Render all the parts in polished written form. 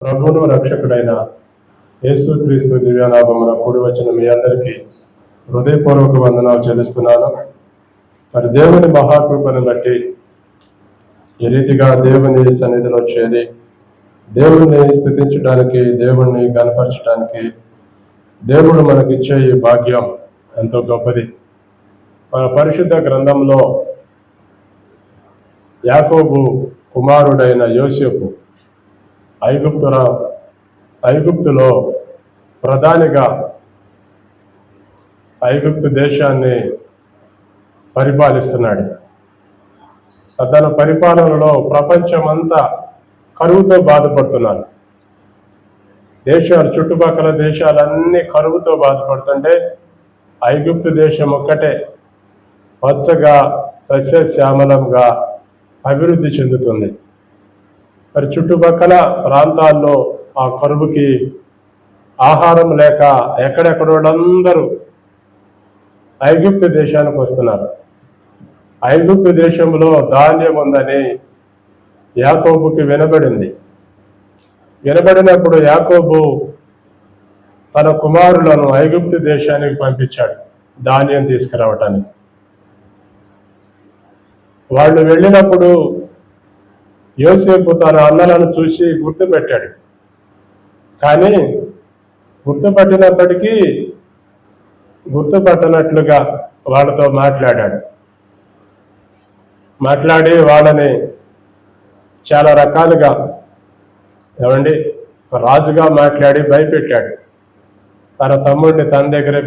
ప్రభువును రక్షకుడైన యేసుక్రీస్తు దివ్యనామమున కూడి వచ్చిన మీ అందరికీ హృదయపూర్వక వందనాలు చెల్లిస్తున్నాను. మరి దేవుని మహాకృపను బట్టి ఈ రీతిగా దేవుని సన్నిధిలో చేరి దేవుణ్ణి స్తుతించడానికి, దేవుణ్ణి కనపరచడానికి దేవుడు మనకిచ్చే ఈ భాగ్యం ఎంతో గొప్పది. మన పరిశుద్ధ గ్రంథంలో యాకోబు కుమారుడైన యోసేపు ఐగుప్తులో ప్రధానిగా ఐగుప్తు దేశాన్ని పరిపాలిస్తున్నాడు. తన పరిపాలనలో ప్రపంచమంతా కరువుతో బాధపడుతున్నారు. చుట్టుపక్కల దేశాలన్నీ కరువుతో బాధపడుతుంటే ఐగుప్తు దేశం ఒక్కటే పచ్చగా సస్యశ్యామలంగా అభివృద్ధి చెందుతుంది. మరి చుట్టుపక్కల ప్రాంతాల్లో ఆ కరువుకి ఆహారం లేక ఎక్కడెక్కడ వాళ్ళందరూ ఐగుప్తు దేశానికి వస్తున్నారు. ఐగుప్తు దేశంలో ధాన్యం ఉందని యాకోబుకి వినబడినప్పుడు యాకోబు తన కుమారులను ఐగుప్తు దేశానికి పంపించాడు ధాన్యం తీసుకురావటానికి. వాళ్ళు వెళ్ళినప్పుడు యోసేపు తన అన్నలను చూసి గుర్తుపెట్టాడు. కానీ గుర్తుపట్టనట్లుగా వాళ్ళతో మాట్లాడి వాళ్ళని చాలా రకాలుగా రాజుగా మాట్లాడి భయపెట్టాడు. తన తమ్ముడిని తన దగ్గరే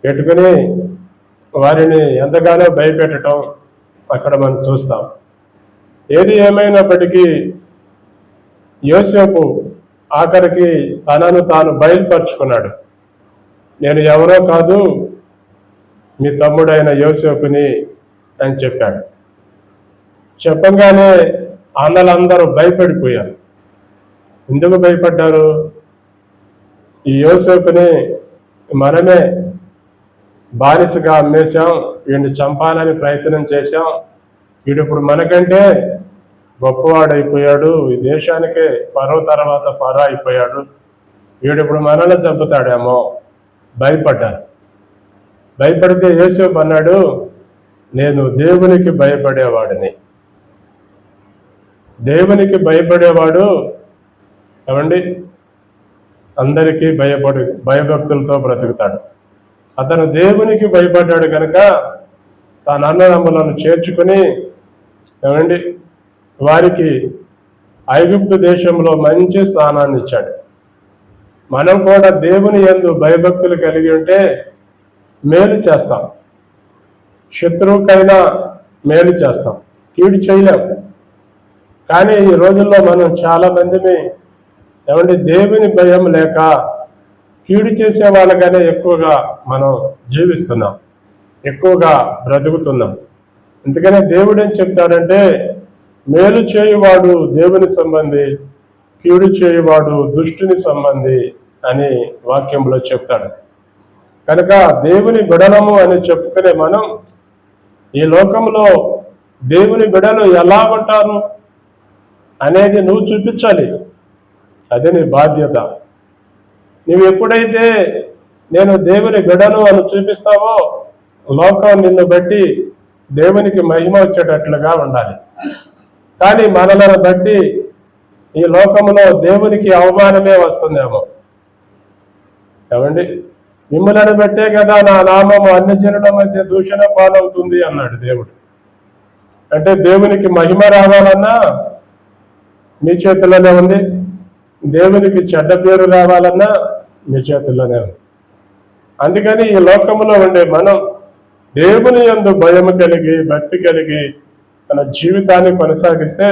పెట్టుకుని వారిని ఎంతగానో భయపెట్టడం అక్కడ మనం చూస్తాం. ఏది ఏమైనప్పటికీ యోసేపు ఆఖరికి తనను తాను బయలుపరుచుకున్నాడు. నేను ఎవరో కాదు, మీ తమ్ముడైన యోసేపుని అని చెప్పాడు. చెప్పగానే అన్నలందరూ భయపడిపోయారు. ఎందుకు భయపడ్డారు? ఈ యోసేపుని మనమే బానిసగా అమ్మేశాం, వీడిని చంపాలని ప్రయత్నం చేశాం, వీడిప్పుడు మనకంటే గొప్పవాడైపోయాడు, ఈ దేశానికే ఫరో తర్వాత ఫరో అయిపోయాడు, వీడిప్పుడు మనల్ని చంపుతాడేమో భయపడ్డారు. భయపడితే యోసేపు అన్నాడు, నేను దేవునికి భయపడేవాడిని. దేవునికి భయపడేవాడు అందరికీ భయభక్తులతో బ్రతుకుతాడు. అతను దేవునికి భయపడ్డాడు కనుక తన అన్నదమ్ములను చేర్చుకుని వారికి ఐగుప్తు దేశంలో మంచి స్థానాన్ని ఇచ్చాడు. మనం కూడా దేవుని యందు భయభక్తులు కలిగి ఉంటే మేలు చేస్తాం, శత్రువుకైనా మేలు చేస్తాం, కీడు చేయలేం. కానీ ఈ రోజుల్లో మనం చాలా మందిని దేవుని భయం లేక కీడు చేసే వాళ్ళగానే ఎక్కువగా మనం జీవిస్తున్నాం, ఎక్కువగా బ్రతుకుతున్నాం. అందుకనే దేవుడు ఏం చెప్తాడంటే, మేలు చేయువాడు దేవుని సంబంధి, కీడు చేయువాడు దుష్టుని సంబంధి అని వాక్యంలో చెప్తాడు. కనుక దేవుని బిడలము అని చెప్పుకునే మనం ఈ లోకంలో దేవుని బిడలు ఎలా ఉంటారు అనేది నువ్వు చూపించాలి. అదే నీ బాధ్యత. నువ్వు ఎప్పుడైతే నేను దేవుని బిడను అని చూపిస్తావో లోకం నిన్ను బట్టి దేవునికి మహిమ వచ్చేటట్లుగా ఉండాలి. కానీ మనలను బట్టి ఈ లోకంలో దేవునికి అవమానమే వస్తుందేమో. మిమ్మల్ని బట్టే కదా నా నామము అన్ని జనుల మధ్య దూషణ పాలవుతుంది అన్నాడు దేవుడు. అంటే దేవునికి మహిమ రావాలన్నా మీ చేతుల్లోనే ఉంది, దేవునికి చెడ్డ పేరు రావాలన్నా మీ చేతుల్లోనే ఉంది. అందుకని ఈ లోకంలో ఉండే మనం దేవుని యందు భయం కలిగి భక్తి కలిగి మన జీవితాన్ని కొనసాగిస్తే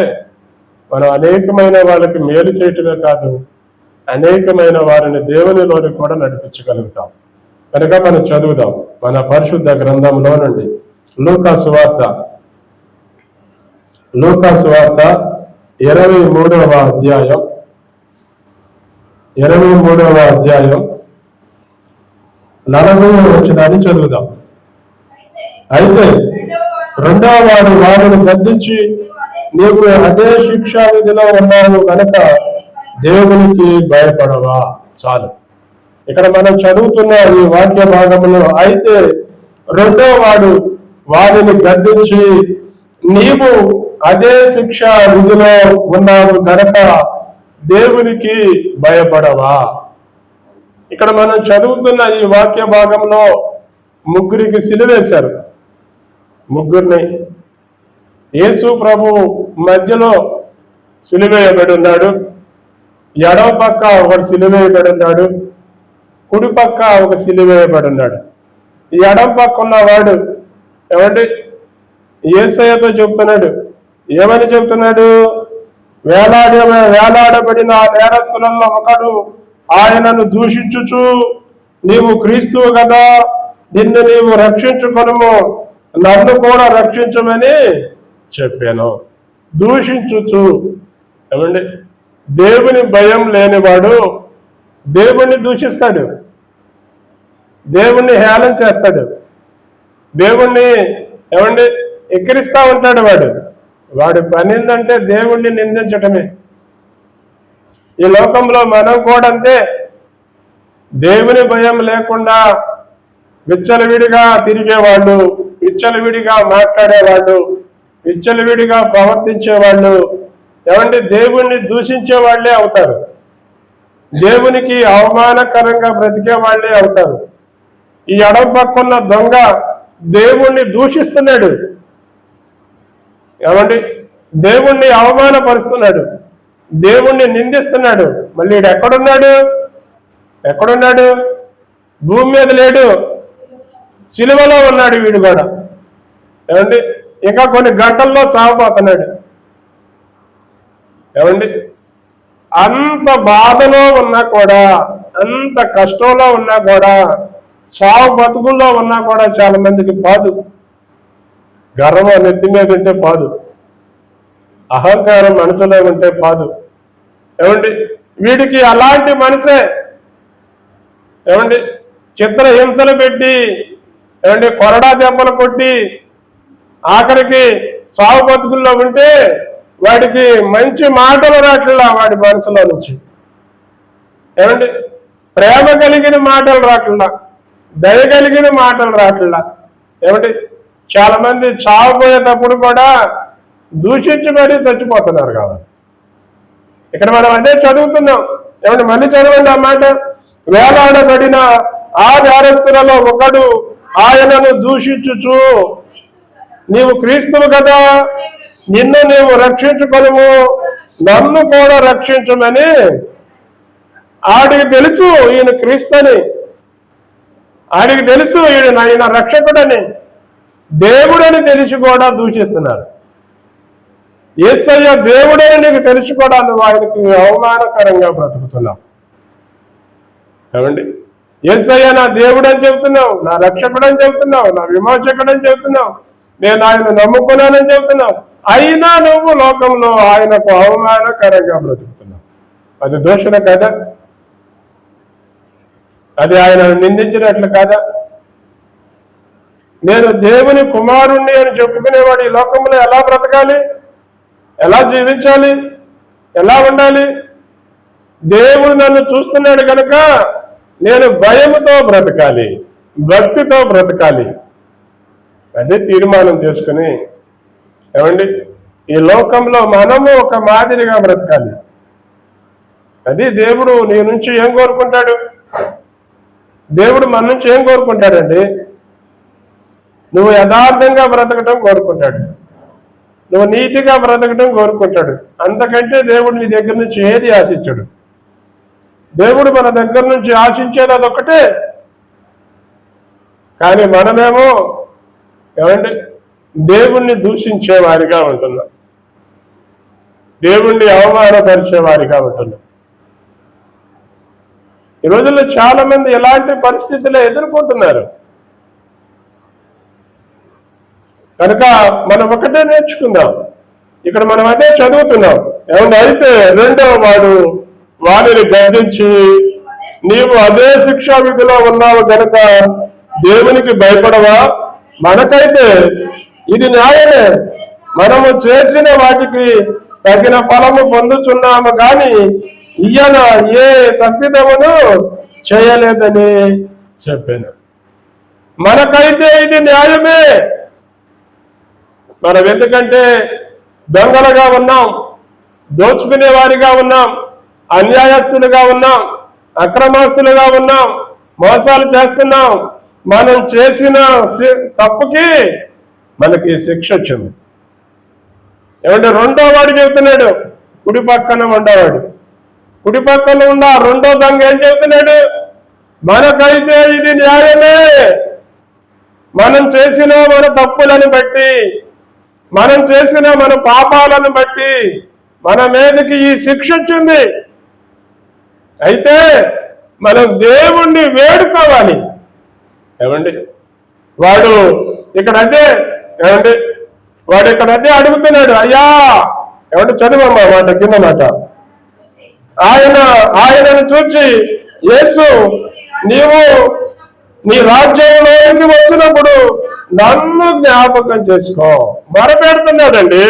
మనం అనేకమైన వాళ్ళకి మేలు చేయటమే కాదు, అనేకమైన వారిని దేవునిలోని కూడా నడిపించగలుగుతాం. కనుక మనం చదువుదాం మన పరిశుద్ధ గ్రంథంలో నుండి లూకా సువార్త 23వ అధ్యాయం 40వ వచనాన్ని చదువుదాం. అయితే రెండవ వాడు వారిని గద్దించి, నీవు అదే శిక్షా విధిలో ఉన్నావు కనుక దేవునికి భయపడవా. చాలు. ఇక్కడ మనం చదువుతున్న ఈ వాక్య భాగంలో అయితే రెండో వాడు వారిని గద్దించి నీవు అదే శిక్ష విధిలో ఉన్నావు గనక దేవునికి భయపడవా. ఇక్కడ మనం చదువుతున్న ఈ వాక్య భాగంలో ముగ్గురికి సిలువేశారు. ముగ్గురిని యేసు ప్రభు మధ్యలో సిలువేయబడి ఉన్నాడు. ఎడవ పక్క ఒకటి సిలువేయబడి ఉన్నాడు, కుడి పక్క ఒక సిలువేయబడి ఉన్నాడు. ఈ ఎడవ పక్క ఉన్నవాడు ఏమంటే యేసయ్యతో చెప్తున్నాడు. ఏమని చెప్తున్నాడు? వేలాడబడిన నేరస్తులలో ఒకడు ఆయనను దూషించుచు నీవు క్రీస్తువు కదా, నిన్ను నీవు రక్షించుకొనుము, నన్ను కూడా రక్షించమని చెప్పాను. దూషించుచు. ఏమండి దేవుని భయం లేనివాడు దేవుణ్ణి దూషిస్తాడు, దేవుణ్ణి హేళన చేస్తాడు, దేవుణ్ణి ఏమండి ఎక్కిరిస్తా ఉంటాడు. వాడి పని ఏంటంటే దేవుణ్ణి నిందించటమే. ఈ లోకంలో మనం కూడా అంతే. దేవుని భయం లేకుండా విచ్చలవిడిగా తిరిగేవాళ్ళు, విచ్చలవిడిగా మాట్లాడేవాళ్ళు, విచ్చలవిడిగా ప్రవర్తించేవాళ్ళు ఏమంటే దేవుణ్ణి దూషించే వాళ్ళే అవుతారు. దేవునికి అవమానకరంగా బ్రతికే వాళ్ళే అవుతారు. ఈ ఎడమ పక్కన్న దొంగ దేవుణ్ణి దూషిస్తున్నాడు. ఏమండి దేవుణ్ణి అవమానపరుస్తున్నాడు, దేవుణ్ణి నిందిస్తున్నాడు. మళ్ళీ వీడు ఎక్కడున్నాడు? భూమి మీద లేడు, సిలువలో ఉన్నాడు వీడు కూడా. ఏమండి ఇంకా కొన్ని గంటల్లో చావబోతున్నాడు. ఏమండి అంత బాధలో ఉన్నా కూడా, అంత కష్టంలో ఉన్నా కూడా, చావు బతుకుల్లో ఉన్నా కూడా చాలా మందికి పాదు. గర్వం నెత్తి మీద ఉంటే పాదు, అహంకారం మనసులో ఉంటే పాదు. ఏమండి వీడికి అలాంటి మనసే. ఏమండి చిత్రహింసలు పెట్టి, ఏమండి కొరడా దెబ్బలు కొట్టి ఆఖరికి సాగు బతుకుల్లో ఉంటే వాడికి మంచి మాటలు రాట్లా వాడి మనసులో నుంచి. ఏమండి ప్రేమ కలిగిన మాటలు రాట్లా, దయ కలిగిన మాటలు రాట్లా. ఏమండి చాలా మంది చావుపోయేటప్పుడు కూడా దూషించి మరీ చచ్చిపోతున్నారు కాబట్టి ఇక్కడ మనం అదే చదువుతున్నాం. ఏమంటే మళ్ళీ చదవండి ఆ మాట. వేలాడబడిన ఆ నేరస్తులలో ఒకడు ఆయనను దూషించుచు నీవు క్రీస్తువు కదా, నిన్ను నీవు రక్షించుకొనుము, నన్ను కూడా రక్షించమని. ఆడికి తెలుసు ఈయన క్రీస్తుని, ఆడికి తెలుసు ఈయన రక్షకుడని, దేవుడని తెలిసి కూడా దూషిస్తున్నారు. యేసయ్య దేవుడని నీకు తెలిసి కూడా నువ్వు ఆయనకి అవమానకరంగా బ్రతుకుతున్నావు. ఏమండి యేసయ్య నా దేవుడని చెబుతున్నావు, నా రక్షకుడని చెబుతున్నావు, నా విమోచకుడని చెబుతున్నావు, నేను ఆయన నమ్ముకున్నానని చెబుతున్నావు. అయినా నువ్వు లోకంలో ఆయనకు అవమానకరంగా బ్రతుకుతున్నావు. అది దోషణ కదా? అది ఆయన నిందించినట్లు కాదా? నేను దేవుని కుమారుణ్ణి అని చెప్పుకునేవాడు ఈ లోకంలో ఎలా బ్రతకాలి, ఎలా జీవించాలి, ఎలా ఉండాలి? దేవుడు నన్ను చూస్తున్నాడు కనుక నేను భయముతో బ్రతకాలి, భక్తితో బ్రతకాలి. అదే తీర్మానం చేసుకుని ఏమండి ఈ లోకంలో మనము ఒక మాదిరిగా బ్రతకాలి. అది దేవుడు నీ నుంచి ఏం కోరుకుంటాడు? దేవుడు మన నుంచి ఏం కోరుకుంటాడండి? నువ్వు యథార్థంగా బ్రతకటం కోరుకుంటాడు, నువ్వు నీతిగా బ్రతకటం కోరుకుంటాడు. అంతకంటే దేవుడు నీ దగ్గర నుంచి ఏది ఆశించడు. దేవుడు మన దగ్గర నుంచి ఆశించేది అదొక్కటే. కానీ మనమేమో ఏమండి దేవుణ్ణి దూషించే వారిగా ఉంటున్నాం, దేవుణ్ణి అవమానపరిచే వారిగా ఉంటున్నాం. ఈ రోజుల్లో చాలా మంది ఎలాంటి పరిస్థితులు ఎదుర్కొంటున్నారు. కనుక మనం ఒకటే నేర్చుకుందాం. ఇక్కడ మనం అదే చదువుతున్నాం. ఏమన్నా అయితే రెండవ వాడు వారిని గద్దించి నీవు అదే శిక్షా విధిలో ఉన్నావు గనక దేవునికి భయపడవా? మనకైతే ఇది న్యాయమే, మనము చేసిన వాటికి తగిన ఫలము పొందుతున్నాము కానీ ఈయన ఏ తప్పిదమును చేయలేదని చెప్పాను. మనకైతే ఇది న్యాయమే. మనం ఎందుకంటే దొంగలుగా ఉన్నాం, దోచుకునే వారిగా ఉన్నాం, అన్యాయస్తులుగా ఉన్నాం, అక్రమస్తులుగా ఉన్నాం, మోసాలు చేస్తున్నాం. మనం చేసిన తప్పుకి మనకి శిక్ష వచ్చింది. ఏమంటే రెండో వాడు చెబుతున్నాడు, కుడి పక్కన ఉండేవాడు, కుడి పక్కన ఉన్న రెండో దొంగ ఏం చెబుతున్నాడు? మనకైతే ఇది న్యాయమే. మనం చేసిన మన తప్పులను బట్టి, మనం చేసిన మన పాపాలను బట్టి మన మీదకి ఈ శిక్ష వచ్చింది. అయితే మనం దేవుణ్ణి వేడుకోవాలి. ఏమండి వాడు ఇక్కడ అదే ఏమండి వాడు ఇక్కడ అదే అడుగుతున్నాడు, అయ్యా ఏమంటే చదువమ్మా మాట కింద మాట. ఆయనను చూచి యేసు నీవు నీ రాజ్యంలోకి వచ్చినప్పుడు నన్ను జ్ఞాపకం చేసుకో మొరపెడుతున్నాడండి.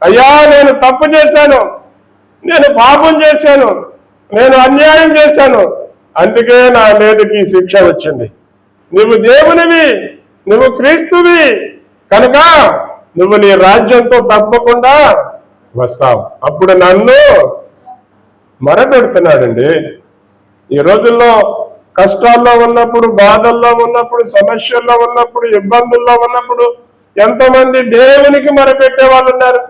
అయ్యా నేను తప్పు చేశాను, నేను పాపం చేశాను, నేను అన్యాయం చేశాను, అందుకే నా మీదకి శిక్ష వచ్చింది. నువ్వు దేవునివి, నువ్వు క్రీస్తువి కనుక నువ్వు నీ రాజ్యంతో తప్పకుండా వస్తావు. అప్పుడు నన్ను మొరపెడుతున్నాడండి. ఈ రోజుల్లో కష్టాల్లో ఉన్నప్పుడు, బాధల్లో ఉన్నప్పుడు, సమస్యల్లో ఉన్నప్పుడు, ఇబ్బందుల్లో ఉన్నప్పుడు ఎంతమంది దేవునికి మొరపెట్టే వాళ్ళు ఉన్నారు.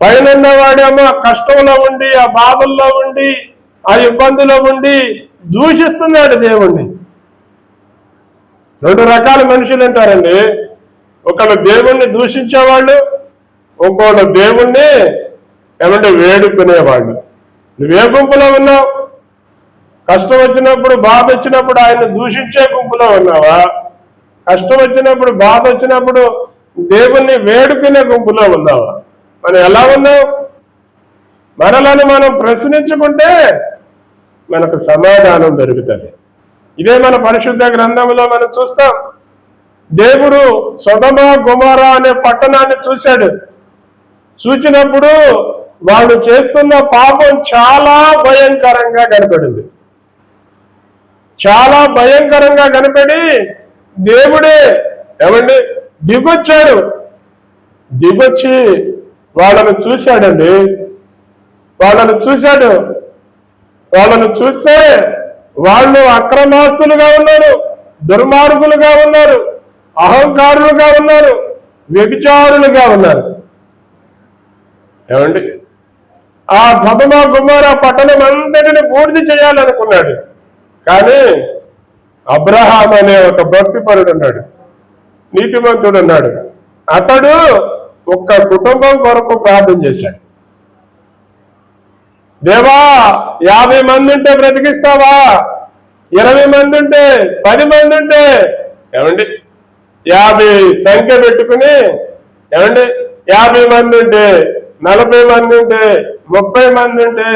పైన వాడేమో కష్టంలో ఉండి, ఆ బాధల్లో ఉండి, ఆ ఇబ్బందులో ఉండి దూషిస్తున్నాడు దేవుణ్ణి. రెండు రకాల మనుషులు ఉంటారండి. ఒకళ్ళు దేవుణ్ణి దూషించేవాళ్ళు, ఇంకోళ్ళు దేవుణ్ణి ఏమంటే వేడుకునేవాళ్ళు. నువ్వే గుంపులో ఉన్నావు? కష్టం వచ్చినప్పుడు, బాధ వచ్చినప్పుడు ఆయన దూషించే గుంపులో ఉన్నావా? కష్టం వచ్చినప్పుడు, బాధ వచ్చినప్పుడు దేవుణ్ణి వేడుకునే గుంపులో ఉన్నావా? మనం ఎలా ఉన్నావు? మనలను మనం ప్రశ్నించుకుంటే మనకు సమాధానం దొరుకుతుంది. ఇదే మన పరిశుద్ధ గ్రంథంలో మనం చూస్తాం. దేవుడు సొదొమ గొమొర అనే పట్టణాన్ని చూశాడు. చూచినప్పుడు వాళ్ళు చేస్తున్న పాపం చాలా భయంకరంగా కనపడింది. చాలా భయంకరంగా కనపడి దేవుడే ఏమండి దిగొచ్చాడు. దిగొచ్చి వాళ్ళను చూశాడండి. వాళ్ళను చూశాడు. వాళ్ళను చూస్తే వాళ్ళు అక్రమాస్తులుగా ఉన్నారు, దుర్మార్గులుగా ఉన్నారు, అహంకారులుగా ఉన్నారు, వ్యభిచారులుగా ఉన్నారు. ఏమండి ఆ సొదొమ గొమొర పట్టణం అంతటిని పూర్తి చేయాలనుకున్నాడు. కానీ అబ్రహాం అనే ఒక భక్తిపరుడు ఉన్నాడు, నీతిమంతుడు ఉన్నాడు. అతడు ఒక్క కుటుంబం కొరకు ప్రార్థన చేశాడు. దేవా 50 మంది ఉంటే బ్రతికిస్తావా? 20 మంది ఉంటే, 10 మంది ఉంటే ఏమండి 50 సంఖ్య పెట్టుకుని ఏమండి 50 మంది ఉంటే, 40 మంది ఉంటే, 30 మంది ఉంటే,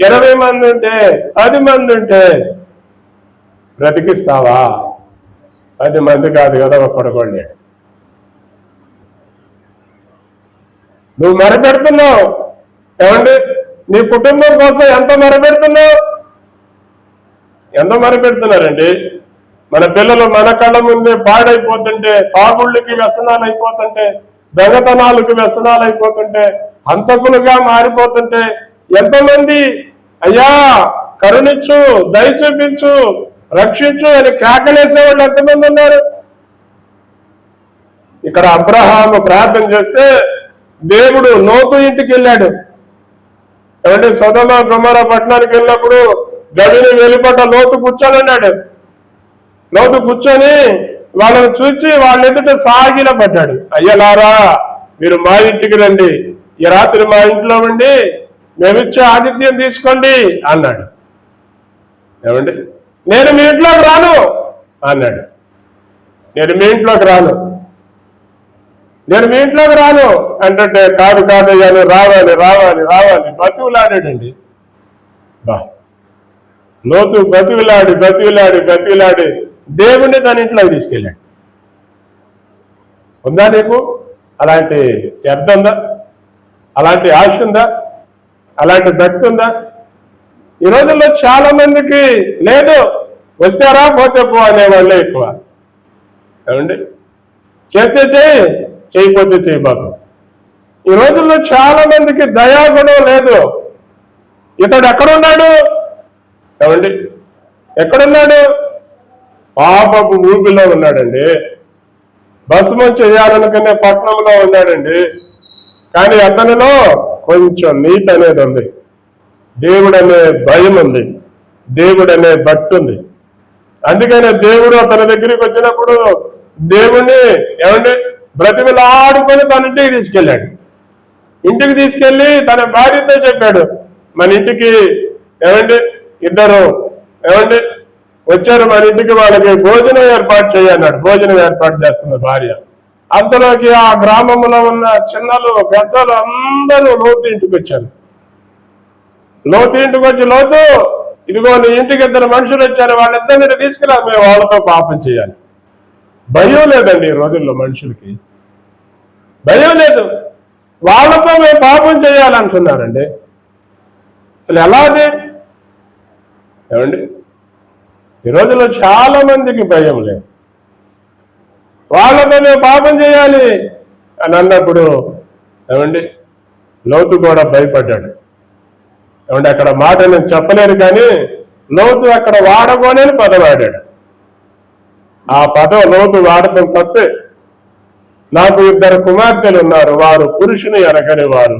20 మంది ఉంటే, 10 మంది ఉంటే బ్రతికిస్తావా? 10 మంది కాదు కదా, ఒక్కడుకోండి. నువ్వు మొరపెడుతున్నావు ఏమండి నీ కుటుంబం కోసం ఎంత మొరపెడుతున్నావు? ఎంత మొరపెడుతున్నారండి? మన పిల్లలు మన కళ్ళ ముందే పాడైపోతుంటే, తాగుళ్ళకి వ్యసనాలు అయిపోతుంటే, దొంగతనాలకు వ్యసనాలు అయిపోతుంటే, హంతకులుగా మారిపోతుంటే ఎంతమంది అయ్యా కరుణించు, దయ చూపించు, రక్షించు అని కేకలేసేవాళ్ళు ఎంతమంది ఉన్నారు? ఇక్కడ అబ్రహాము ప్రార్థన చేస్తే దేవుడు లోతు ఇంటికి వెళ్ళాడు. ఏమంటే సొదొమ గొమొర పట్టణానికి వెళ్ళినప్పుడు గదిని వెలుపట లోతు కూర్చొని లోతు కూర్చొని వాళ్ళని చూచి వాళ్ళ ఎదుట సాగిల పడ్డాడు. అయ్యలారా మీరు మా ఇంటికి రండి, ఈ రాత్రి మా ఇంట్లో ఉండి మేమిచ్చే ఆతిథ్యం తీసుకోండి అన్నాడు. ఏమండి నేను మీ ఇంట్లోకి రాను అన్నాడు. నేను మీ ఇంట్లోకి రాను, నేను మీ ఇంట్లోకి రాను అంటే కాదు కాదయ్యా నువ్వు రావాలి రావాలి రావాలి బతివులాడాడండి. బా లోతు బతివులాడి బతివులాడి బతివులాడి దేవుణ్ణి తన ఇంట్లోకి తీసుకెళ్ళాడు. ఉందా నీకు అలాంటి శ్రద్ధ ఉందా? అలాంటి ఆశ ఉందా? అలాంటి భక్తి ఉందా? ఈ రోజుల్లో చాలా మందికి లేదు, వస్తారా పోతే పో అనేవాళ్ళే ఎక్కువ. ఏమండి, చేస్తే చేయి, చేయకపోతే చేయబాకు. ఈ రోజుల్లో చాలా మందికి దయాగుణం లేదు. ఇతడు ఎక్కడున్నాడు? ఏమండి, ఎక్కడున్నాడు? పాపపు ఊపిలో ఉన్నాడండి. భస్మం చేయాలనుకునే పట్టణంలో ఉన్నాడండి. కానీ అతనిలో కొంచెం నీతి అనేది ఉంది, దేవుడనే భయం ఉంది, దేవుడనే భక్తి ఉంది. అందుకనే దేవుడు తన దగ్గరికి వచ్చినప్పుడు దేవుణ్ణి ఏమండి బ్రతిమలాడుకొని తన ఇంటికి తీసుకెళ్ళాడు. ఇంటికి తీసుకెళ్లి తన భార్యతో చెప్పాడు, మన ఇంటికి ఏమండి ఇద్దరు ఏమండి వచ్చారు, మన ఇంటికి వాళ్ళకి భోజనం ఏర్పాటు చేయన్నాడు. భోజనం ఏర్పాటు చేస్తున్న భార్య. అంతలోకి ఆ గ్రామంలో ఉన్న చిన్నలు పెద్దలు అందరూ లోతు ఇంటికి వచ్చారు. లోతు ఇంటికి వచ్చి, లోతు ఇదిగో నీ ఇంటికి ఇద్దరు మనుషులు వచ్చారు, వాళ్ళిద్దరిని తీసుకెళ్ళి మేము వాళ్ళతో పాపం చేయాలి. భయం లేదండి ఈ రోజుల్లో మనుషులకి, భయం లేదు. వాళ్ళతో మేము పాపం చేయాలంటున్నారండి. అసలు ఎలాది? ఏమండి, ఈ రోజుల్లో చాలా మందికి భయం లేదు. వాళ్ళతో మేము పాపం చేయాలి అని అన్నప్పుడు ఏమండి లోతు కూడా భయపడ్డాడు. ఏమంటే అక్కడ మాట నేను చెప్పలేను, కానీ లోతు అక్కడ వాడబోలేని పదం వాడాడు. ఆ పదం లోతు వాడటం తప్పే. నాకు ఇద్దరు కుమార్తెలు ఉన్నారు, వారు పురుషుని ఎరగని వారు,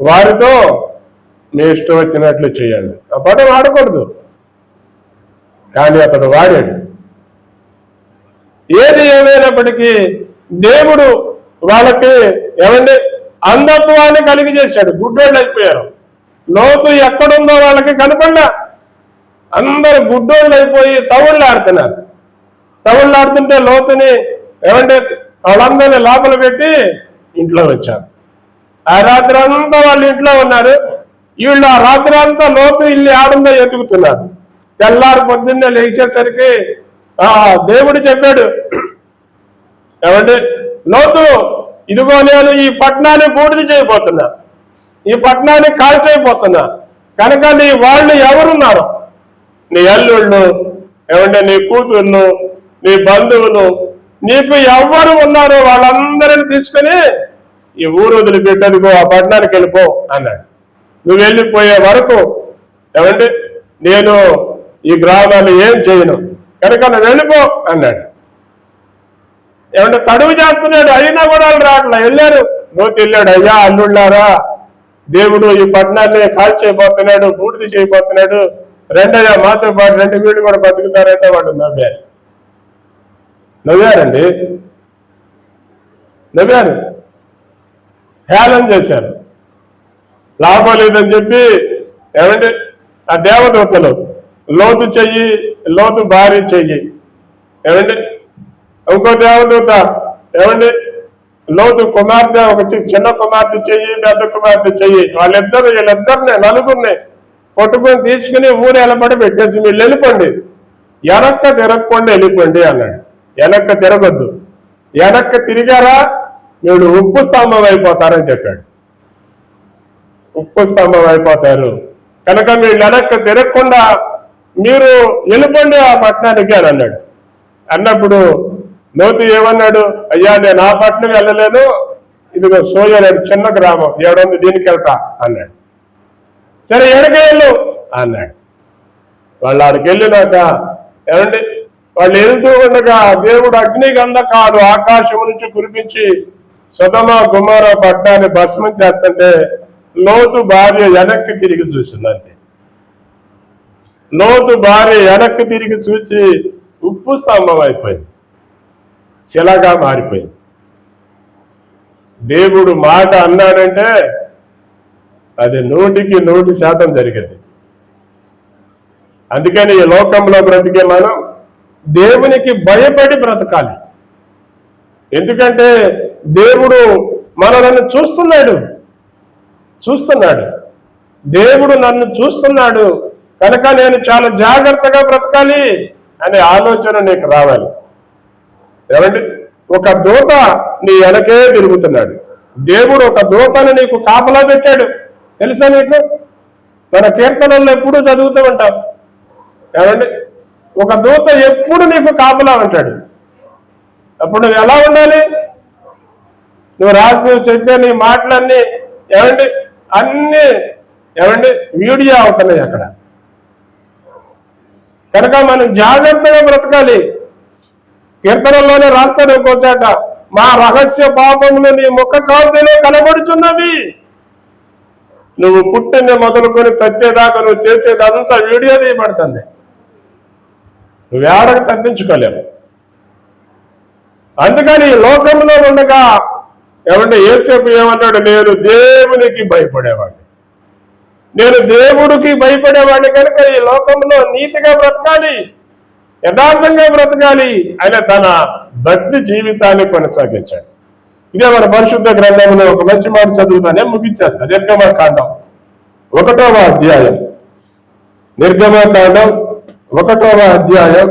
వారితో మీ ఇష్టం వచ్చినట్లు చేయండి. ఆ పదం వాడకూడదు, కానీ అతడు వాడాడు. ఏది ఏమైనప్పటికీ దేవుడు వాళ్ళకి ఏమండి అంధత్వాన్ని కలిగి చేశాడు. గుడ్డోళ్ళు అయిపోయారు. లోతు ఎక్కడుందో వాళ్ళకి కనపడలే. అందరూ గుడ్డోళ్ళు అయిపోయి తవుళ్ళాడుతున్నారు. తవుళ్ళాడుతుంటే లోతుని ఏమంటే వాళ్ళందరినీ లోపల పెట్టి ఇంట్లో వచ్చారు. ఆ రాత్రి అంతా వాళ్ళు ఇంట్లో ఉన్నారు. వీళ్ళు ఆ రాత్రి అంతా లోతు ఇల్లు ఆడందో ఎతుకుతున్నారు. తెల్లారు పొద్దున్నే లేచేసరికి దేవుడు చెప్పాడు, ఏమంటే లోతు ఇదిగో నేను ఈ పట్టణాన్ని బూడిద చేయబోతున్నా, ఈ పట్టణాన్ని కాల్చైపోతున్నా, కనుక నీ వాళ్ళు ఎవరున్నారు, నీ అల్లుళ్ళు ఏమంటే నీ కూతుళ్ళు నీ బంధువులు నీకు ఎవరు ఉన్నారో వాళ్ళందరిని తీసుకుని ఈ ఊరు వదిలిపెట్టదుకో ఆ పట్టణానికి వెళ్ళిపో అన్నాడు. నువ్వు వెళ్ళిపోయే వరకు ఏమంటే నేను ఈ గ్రామాన్ని ఏం చేయను, కనుక నువ్వు వెళ్ళిపో అన్నాడు. ఏమంటే తడువు చేస్తున్నాడు, అయినా కూడా వాళ్ళు రావట్లా. వెళ్ళారు, లోతు వెళ్ళాడు. అయ్యా అల్లుళ్ళారా, దేవుడు ఈ పట్టణాన్ని కాల్ చేయబోతున్నాడు, బూడిద చేయబోతున్నాడు, రెండయ్యా మాతో పాటు రెండు వీళ్ళు కూడా బతుకుతారంటే వాళ్ళు నవ్వారు. నవ్వారండి, నవ్వారు, హేళన చేశారు. లాభం లేదని చెప్పి ఏమంటే ఆ దేవదూతలు లోతు చెయ్యి, లోతు భార్య చెయ్యి, ఏమండి ఇంకో దేవదూత ఏమండి లోతు కుమార్తె, ఒక చిన్న కుమార్తె చెయ్యి, పెద్ద కుమార్తె చెయ్యి, వీళ్ళిద్దరిని నలుగురిని కొట్టుకొని తీసుకుని ఊరు ఎలబడి పెట్టేసి వీళ్ళు వెళ్ళిపోండి, వెనక్క తిరగకుండా వెళ్ళిపోండి అన్నాడు. వెనక్క తిరగొద్దు, వెనక్క తిరిగారా వీళ్ళు ఉప్పు స్తంభం అయిపోతారని చెప్పాడు. ఉప్పు స్తంభం అయిపోతారు, కనుక మీరు వెనక్క తిరగకుండా మీరు వెళ్ళిపోండి ఆ పట్టణానికి అని అన్నాడు. అన్నప్పుడు లోతు ఏమన్నాడు, అయ్యా నేను ఆ పట్టణం వెళ్ళలేను, ఇదిగో సోయలేడు చిన్న గ్రామం 700 దీనికి వెళ్తా అన్నాడు. సరే ఎక్కడికి వెళ్ళు అన్నాడు. వాళ్ళు ఆడికి వెళ్ళినాక ఏమండి వాళ్ళు వెళ్తూ ఉండగా దేవుడు అగ్నిగంధకాలు ఆకాశం నుంచి కురిపించి సొదొమ గొమొర పట్టణాన్ని భస్మం చేస్తుంటే లోతు భార్య వెనక్కి తిరిగి చూసింది. అంతే, లోతు భార్య వెనక్కి తిరిగి చూసి ఉప్పు స్తంభం అయిపోయింది, శిలగా మారిపోయింది. దేవుడు మాట అన్నాడంటే అది 100% జరిగింది. అందుకని ఈ లోకంలో బ్రతికే మనం దేవునికి భయపడి బ్రతకాలి. ఎందుకంటే దేవుడు మనల్ని చూస్తున్నాడు, దేవుడు నన్ను చూస్తున్నాడు, కనుక నేను చాలా జాగ్రత్తగా బ్రతకాలి అనే ఆలోచన నీకు రావాలి. ఏమండి ఒక దూత నీ వెనకే తిరుగుతున్నాడు. దేవుడు ఒక దూతను నీకు కాపలా పెట్టాడు. తెలుసా నీకు? మన కీర్తనల్లో ఎప్పుడు చదువుతూ ఉంటాం ఏమండి, ఒక దూత ఎప్పుడు నీకు కాపలా ఉంటాడు. అప్పుడు నువ్వు ఎలా ఉండాలి? నువ్వు రాసి చెప్పే నీ మాటలన్నీ ఏమండి అన్నీ ఏమండి వీడియో అవుతున్నాయి అక్కడ. కనుక మనం జాగ్రత్తగా బ్రతకాలి. కీర్తనలోనే రాస్తాడు ఇంకోచాట, మా రహస్య పాపములు నీ ముఖ కాంతిలో కనబడుచున్నవి. నువ్వు పుట్టిన మొదలుకొని చచ్చేదాకా నువ్వు చేసేదంతా వీడియో తీయబడుతుంది. నువ్వు ఏడకు తప్పించుకోలేవు. అందుకని లోకంలో ఉండగా ఏమంటే యేసేపు ఏమన్నాడు? నేను దేవునికి భయపడేవాడిని, నేను దేవుడికి భయపడేవాడిని కనుక ఈ లోకంలో నీతిగా బ్రతకాలి, యథార్థంగా బ్రతకాలి అని తన భక్తి జీవితాన్ని కొనసాగించాడు. ఇదే మన పరిశుద్ధ గ్రంథంలో ఒక మంచి మాట చదువుతానే ముగించేస్తా. నిర్గమకాండం 1వ అధ్యాయం, నిర్గమకాండం 1వ అధ్యాయం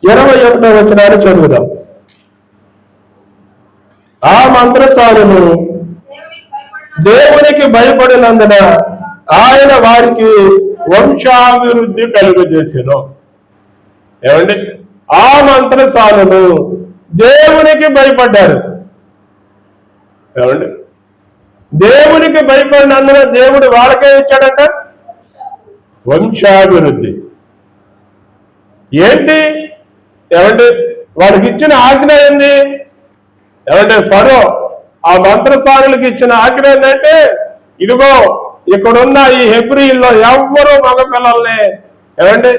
21వ వచనాన్ని చదువుదాం. ఆ మంత్రసానులు దేవునికి భయపడినందున ఆయన వారికి వంశాభివృద్ధి కలుగజేసెను. ఏమండి, ఆ మంత్రసానులు దేవునికి భయపడ్డారు. ఏమండి, దేవునికి భయపడినందున దేవుడు వాళ్ళకే ఇచ్చాడంట వంశాభివృద్ధి. ఏంటి? ఏమంటే వాడికి ఇచ్చిన ఆజ్ఞ ఏంది? ఏమంటే ఫరో ఆ మంత్రసానులకు ఇచ్చిన ఆజ్ఞ ఏంటంటే, ఇదిగో ఇక్కడున్న ఈ హెబ్రీల్లో ఎవ్వరూ మగపిల్లల్ని ఏమంటే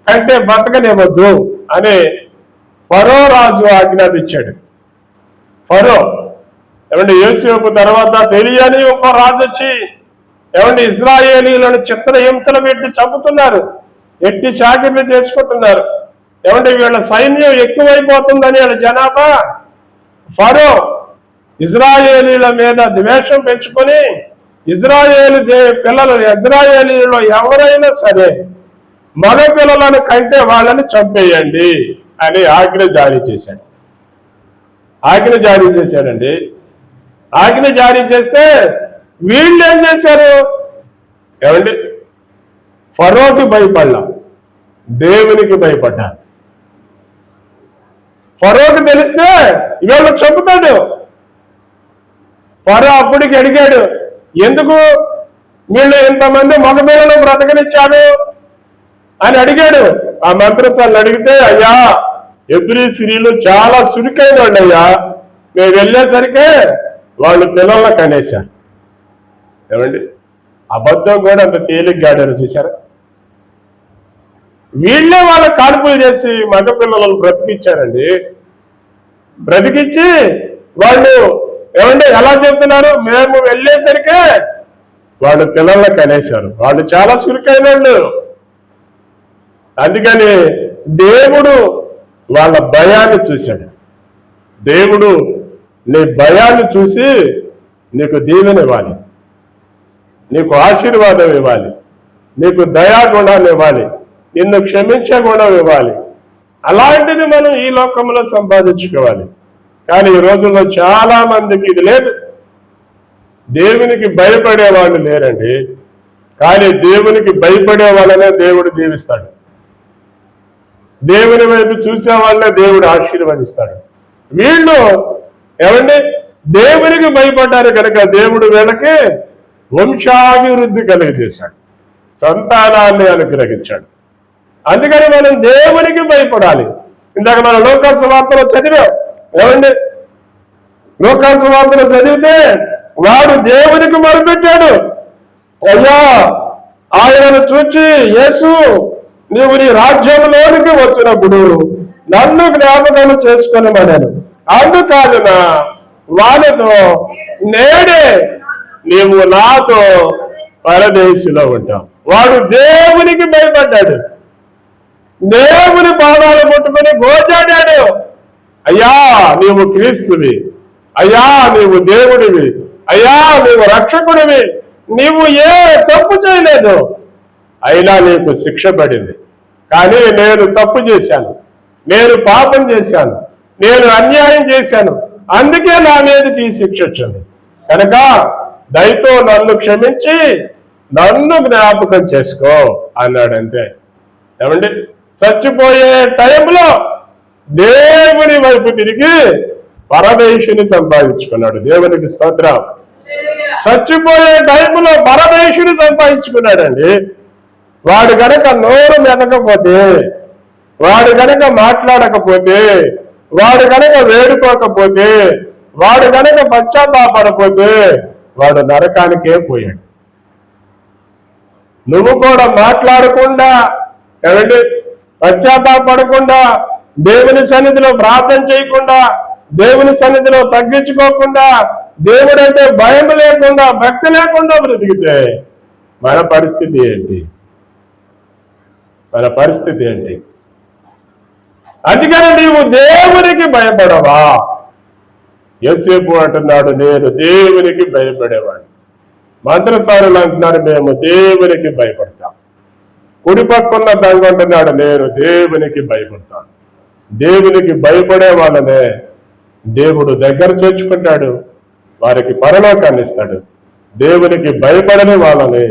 కంటే బతకనివ్వద్దు అని ఫరో రాజు ఆజ్ఞాపించాడు. ఫరో ఏమంటే యోసేపు తర్వాత తెలియని ఒక రాజు వచ్చి ఏమంటే ఇజ్రాయేలీలను చిత్రహింసలు పెట్టి చంపుతున్నారు, ఎట్టి చాకిర్లు చేసుకుంటున్నారు. ఏమంటే వీళ్ళ సైన్యం ఎక్కువైపోతుందని వీళ్ళ జనాభా. ఫరో ఇజ్రాయేలీల మీద ద్వేషం పెంచుకొని ఇజ్రాయేలీలో ఎవరైనా సరే మగ పిల్లలను కంటే వాళ్ళని చంపేయండి అని ఆజ్ఞ జారీ చేశాడు. ఆజ్ఞ జారీ చేశాడండి. ఆజ్ఞ జారీ చేస్తే వీళ్ళు ఏం చేశారు? ఏమండి, ఫరోకి భయపడ్డా, దేవునికి భయపడ్డారు. ఫరోకి తెలిస్తే వీళ్ళు చంపుతాడు. ఫరో అప్పటికి అడిగాడు, ఎందుకు వీళ్ళు ఇంతమంది మగపిల్లలు బ్రతకనిచ్చాడు అని అడిగాడు. ఆ మంత్రసాలను అడిగితే, అయ్యా హెబ్రీ స్త్రీలు చాలా సురికైన వాళ్ళు అయ్యా, మేము వెళ్ళేసరికే వాళ్ళు పిల్లల్ని కనేశారు. ఏమండి, అబద్ధం కూడా అంత తేలిగ్గాడని చూశారా? వీళ్ళే వాళ్ళ కాల్పులు చేసి మగపిల్లలను బ్రతికిచ్చారండి. బ్రతికిచ్చి వాళ్ళు ఏమంటే ఎలా చెప్తున్నారు? మేము వెళ్ళేసరికే వాళ్ళు పిల్లల్ని కనేశారు. వాళ్ళు చాలా చురుకైన వాళ్ళు. అందుకని దేవుడు వాళ్ళ భయాన్ని చూశాడు. దేవుడు నీ భయాన్ని చూసి నీకు దీవెన ఇవ్వాలి, నీకు ఆశీర్వాదం ఇవ్వాలి, నీకు దయాగుణాన్ని ఇవ్వాలి, నిన్ను క్షమించే గుణం ఇవ్వాలి. అలాంటిది మనం ఈ లోకంలో సంపాదించుకోవాలి. కానీ ఈ రోజుల్లో చాలా మందికి ఇది లేదు. దేవునికి భయపడే వాళ్ళు లేరండి. కానీ దేవునికి భయపడే వాళ్ళనే దేవుడు దీవిస్తాడు. దేవుని వైపు చూసే వాళ్ళనే దేవుడు ఆశీర్వదిస్తాడు. వీళ్ళు ఏమండి దేవునికి భయపడ్డారు కనుక దేవుడు వీళ్ళకి వంశాభివృద్ధి కలిగజేశాడు, సంతానాన్ని అనుగ్రహించాడు. అందుకని మనం దేవునికి భయపడాలి. ఇందాక మనం లోకాసు వార్తలో చదివాం. ఏమండి, లోకాసు వార్తలో చదివితే వాడు దేవునికి మొరపెట్టాడు, అయ్యా ఆయనను చూచి యేసు నీవు నీ రాజ్యంలోనికి వచ్చినప్పుడు నన్ను జ్ఞాపకం చేసుకొనమన్నాను. అందుకాదున వాళ్ళతో నేడే నీవు నాతో పరదేశిలో ఉంటావు. వాడు దేవునికి భయపడ్డాడు, దేవుని పాదాలు పట్టుకుని గోచాడాడు, అయ్యా నీవు క్రీస్తువి, అయ్యా నీవు దేవుడివి, అయ్యా నీవు రక్షకుడివి, నీవు ఏ తప్పు చేయలేదు, అయినా నీకు శిక్ష పడింది. కానీ నేను తప్పు చేశాను, నేను పాపం చేశాను, నేను అన్యాయం చేశాను, అందుకే నా మీదకి ఈ శిక్ష వచ్చింది. కనుక దయతో నన్ను క్షమించి నన్ను జ్ఞాపకం చేసుకో అన్నాడంతే. ఏమండి, చచ్చిపోయే టైంలో దేవుని వైపు తిరిగి పరమేశుని సంపాదించుకున్నాడు. దేవునికి స్తోత్రం. చచ్చిపోయే టైంలో పరమేశుని సంపాదించుకున్నాడండి. వాడు గనక నోరు మెదకపోతే, వాడు గనక మాట్లాడకపోతే, వాడు గనక వేడుకోకపోతే, వాడు గనక పశ్చాత్తాపడకపోతే వాడు నరకానికే పోయాడు. నువ్వు కూడా మాట్లాడకుండా, ఏమంటే పశ్చాత్తాపడకుండా, దేవుని సన్నిధిలో ప్రార్థన చేయకుండా, దేవుని సన్నిధిలో తగ్గించుకోకుండా, దేవుడంటే భయం లేకుండా, భక్తి లేకుండా బ్రతికితే మన పరిస్థితి ఏంటి? మన పరిస్థితి ఏంటి? అందుకని నీవు దేవునికి భయపడవా? యోసేపు అంటున్నాడు, నేను దేవునికి భయపడేవాడు. మంత్రసారులు అంటున్నారు, మేము దేవునికి భయపడతాం. కుడి పక్కన్న తంగ అంటున్నాడు, నేను దేవునికి భయపడతాను. దేవునికి భయపడే వాళ్ళనే దేవుడు దగ్గర చేర్చుకుంటాడు, వారికి పరలోకాన్ని ఇస్తాడు. దేవునికి భయపడని వాళ్ళని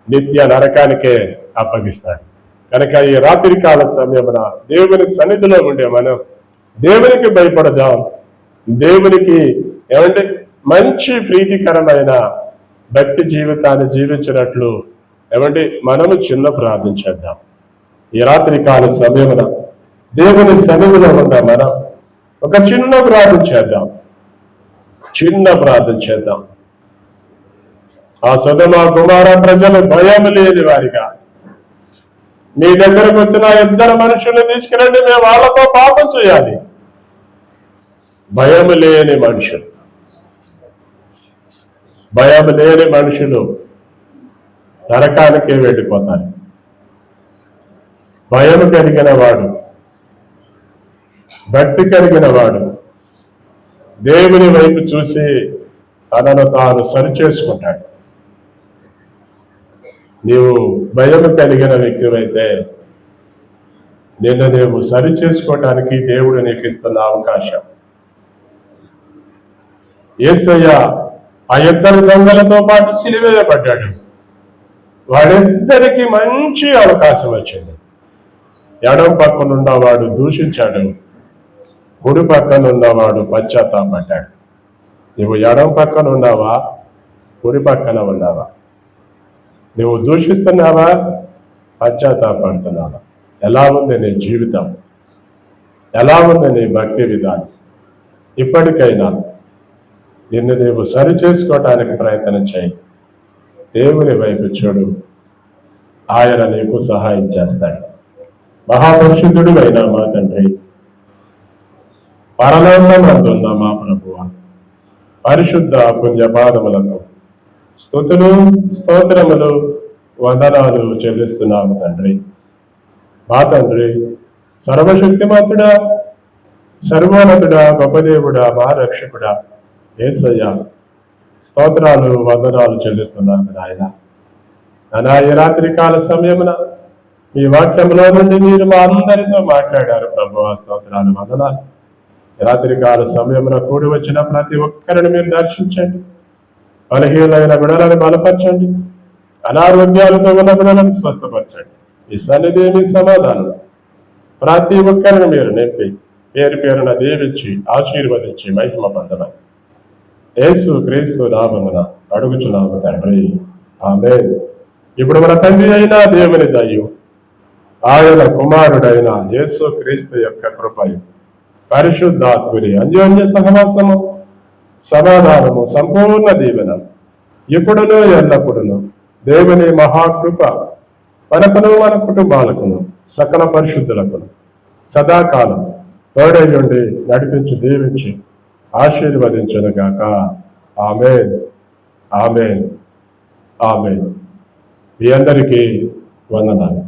నిత్య నరకానికే అప్పగిస్తాడు. కనుక ఈ రాత్రికాల సమయమున దేవుని సన్నిధిలో ఉండే మనం దేవునికి భయపడదాం. దేవునికి ఏమంటే మంచి ప్రీతికరమైన భక్తి జీవితాన్ని జీవించినట్లు ఏమంటే మనము చిన్న ప్రార్థన చేద్దాం. ఈ రాత్రికాల సమయమున దేవుని సన్నిధిలో ఉన్న మనం ఒక చిన్న ప్రార్థన చేద్దాం. చిన్న ప్రార్థన చేద్దాం. ఆ సొదొమ గొమొర్రా ప్రజలు భయం లేని వారిగా, మీ దగ్గరకు వచ్చిన ఇద్దరు మనుషుల్ని తీసుకురండి, మేము వాళ్ళతో పాపం చేయాలి. భయం లేని మనుషులు, భయం లేని మనుషులు నరకానికే వెళ్ళిపోతారు. భయం కలిగిన వాడు, భక్తి కలిగిన వాడు దేవుని వైపు చూసి తనను తాను సరిచేసుకుంటాడు. నీవు భయం కలిగిన వ్యక్తివైతే నిన్ను నీవు సరి చేసుకోవటానికి దేవుడు నీకు ఇస్తున్న అవకాశం. యేసయ్య ఆ ఇద్దరు దొంగలతో పాటు సిలువేయబడ్డాడు. వాడిద్దరికి మంచి అవకాశం వచ్చింది. ఎడం పక్కన ఉన్నవాడు దూషించాడు, కుడి పక్కన ఉన్నవాడు పశ్చాత్తాపడ్డాడు. నువ్వు ఎడం పక్కన ఉన్నావా, కుడి పక్కన ఉన్నావా? నువ్వు దూషిస్తున్నావా, పశ్చాత్తాపడుతున్నావా? ఎలా ఉంది నీ జీవితం? ఎలా ఉంది నీ భక్తి విధానం? ఇప్పటికైనా నిన్ను నీవు సరి చేసుకోవటానికి ప్రయత్నం చేయి. దేవుని వైపు చూడు, ఆయన నీకు సహాయం చేస్తాడు. మహాపరిశుద్ధుడు అయినా మా తండ్రి, పరలోకమందున్న మా ప్రభువా, పరిశుద్ధ పుణ్యపాదములకు స్తుతులు స్తోత్రములు వందనాలు చెల్లిస్తున్నాము తండ్రి. మా తండ్రి, సర్వశక్తిమంతుడా, సర్వోన్నతుడా, గొప్పదేవుడా, మా రక్షకుడా యేసయ్య, స్తోత్రాలు వందనాలు చెల్లిస్తున్నాను నాయన. ఈ రాత్రికాల సమయమున మీ వాక్యంలో నుండి మీరు మా అందరితో మాట్లాడారు ప్రభువా, స్తోత్రాలు వందనాలు. రాత్రికాల సమయమున కూడి వచ్చిన ప్రతి ఒక్కరిని మీరు దర్శించండి. బలహీనమైన బిడలను బలపరచండి, అనారోగ్యాలతో ఉన్న బిడలను స్వస్థపరచండి. ఈ సన్నిధి మీ సమాధానం ప్రతి ఒక్కరిని మీరు నింపి పేరు పేరున దీవించి ఆశీర్వదించి మహిమ పొందమని యేసు క్రీస్తు నామమున అడుగుచున్నాము తండ్రి, ఆమేన్. ఇప్పుడు మన తండ్రి అయిన దేవుని దయయు, ఆయన కుమారుడైన యేసు క్రీస్తు యొక్క కృపయు, పరిశుద్ధాత్ముని అన్యోన్య సహవాసము, సమాధానము, సంపూర్ణ దీవెన ఇప్పుడును ఎల్లప్పుడును దేవుని మహాకృప మనకును మన కుటుంబాలకును సకల పరిశుద్ధులకును సదాకాలం తోడైయుండి నడిపించి దీవించి ఆశీర్వదించునుగాక. ఆమేన్, ఆమేన్, ఆమేన్. మీ అందరికీ వందనాలు.